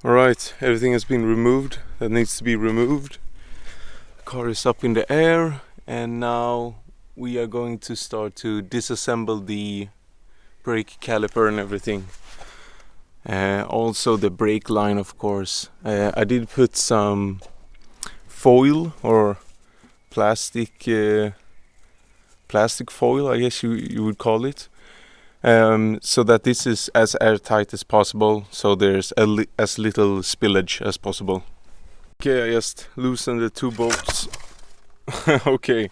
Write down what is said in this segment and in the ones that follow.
Alright, everything has been removed that needs to be removed. The car is up in the air, and now we are going to start to disassemble the brake caliper and everything. Also the brake line, of course. I did put some foil or plastic foil, I guess you would call it. So that this is as airtight as possible, so there's as little spillage as possible. Okay, I just loosened the two bolts. Okay,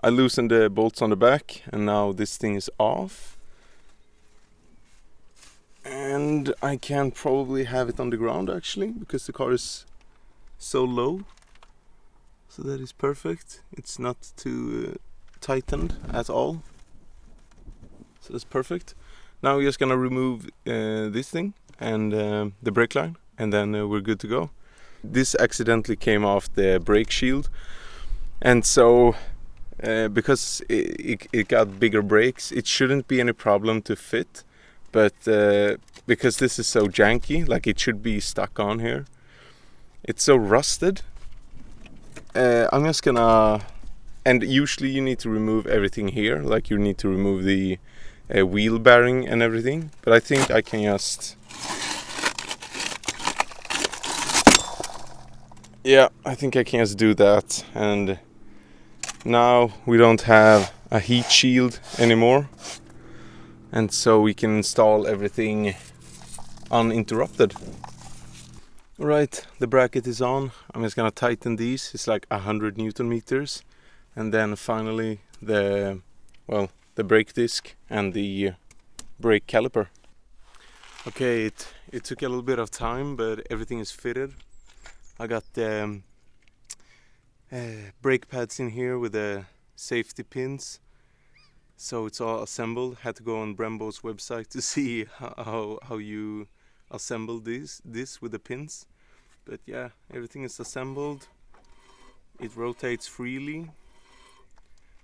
I loosened the bolts on the back, and now this thing is off. And I can probably have it on the ground actually, because the car is so low. So that is perfect. It's not too tightened at all. So that's perfect. Now we're just gonna remove this thing and the brake line, and then we're good to go. This accidentally came off the brake shield, and so because it got bigger brakes, it shouldn't be any problem to fit. But because this is so janky, like it should be stuck on here, it's so rusted. I'm just gonna, and usually you need to remove everything here, like you need to remove the wheel bearing and everything, but I think I can just, yeah, I think I can just do that. And now we don't have a heat shield anymore, and so we can install everything uninterrupted. Alright, the bracket is on. I'm just gonna tighten these. It's like 100 Newton meters, and then finally the brake disc and the brake caliper. Okay, it took a little bit of time, but everything is fitted. I got the brake pads in here with the safety pins, so it's all assembled. Had to go on Brembo's website to see how you assemble this with the pins. But yeah, everything is assembled. It rotates freely,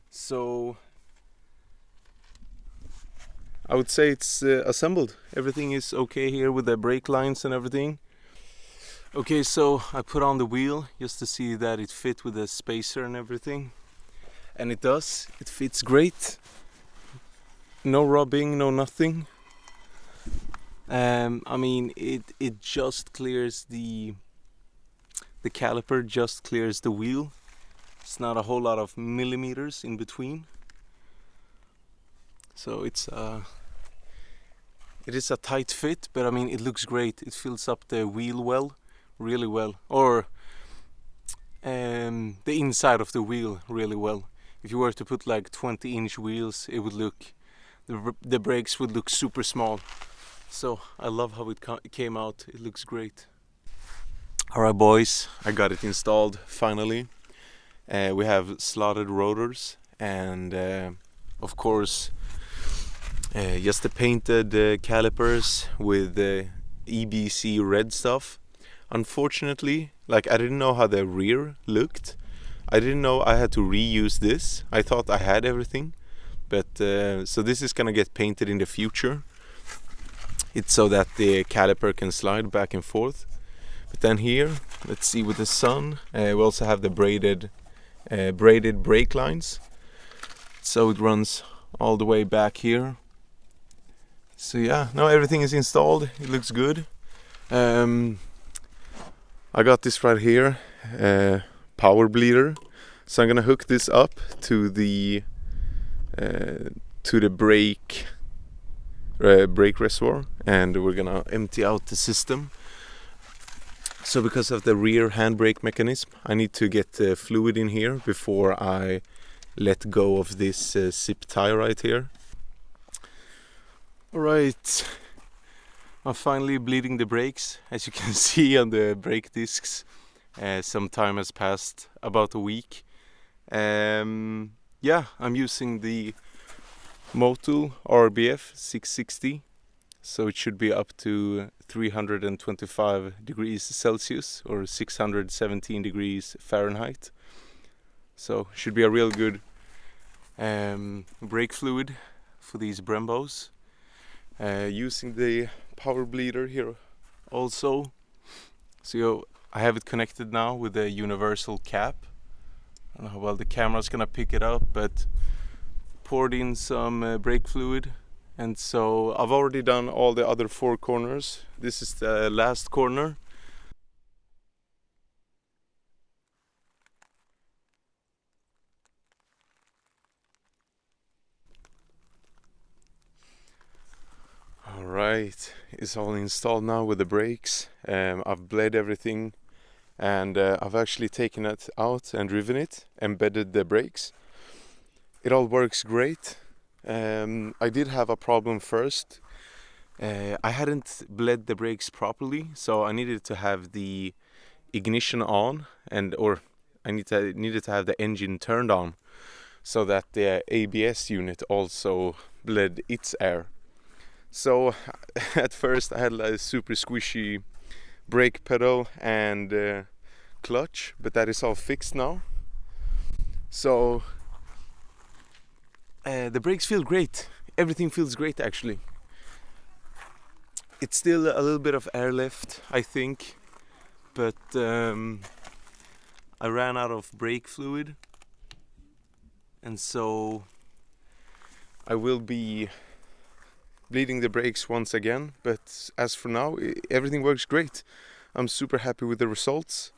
so I would say it's assembled. Everything is okay here with the brake lines and everything. Okay, so I put on the wheel just to see that it fit with the spacer and everything, and it does. It fits great. No rubbing, no nothing. I mean, it just clears the caliper, just clears the wheel. It's not a whole lot of millimeters in between. So it is a tight fit, but I mean, it looks great. It fills up the wheel well, really well, or the inside of the wheel really well. If you were to put like 20-inch wheels, it would look, the brakes would look super small. So I love how it came out. It looks great. Alright boys, I got it installed finally. We have slotted rotors, and of course just the painted calipers with the EBC red stuff. Unfortunately, like, I didn't know how the rear looked. I didn't know I had to reuse this. I thought I had everything, but so this is gonna get painted in the future. It's so that the caliper can slide back and forth. But then here, let's see, with the sun, we also have the braided brake lines. So it runs all the way back here. So yeah, now everything is installed. It looks good. I got this right here, power bleeder. So I'm gonna hook this up to the brake reservoir, and we're gonna empty out the system. So because of the rear handbrake mechanism, I need to get fluid in here before I let go of this zip tie right here. Alright, I'm finally bleeding the brakes. As you can see on the brake discs, some time has passed, about a week. Yeah, I'm using the Motul RBF 660, so it should be up to 325 degrees Celsius or 617 degrees Fahrenheit. So should be a real good brake fluid for these Brembos. Using the power bleeder here also. So I have it connected now with a universal cap. I don't know how well the camera's gonna pick it up, but poured in some brake fluid, and so I've already done all the other 4 corners. This is the last corner. Alright, it's all installed now with the brakes. I've bled everything, and I've actually taken it out and driven it, embedded the brakes. It all works great. I did have a problem first. I hadn't bled the brakes properly, so I needed to have the ignition on, I needed to have the engine turned on, so that the ABS unit also bled its air. So at first I had a super squishy brake pedal and clutch, but that is all fixed now. So the brakes feel great. Everything feels great actually. It's still a little bit of air left, I think, but I ran out of brake fluid, and so I will be bleeding the brakes once again. But as for now, everything works great. I'm super happy with the results.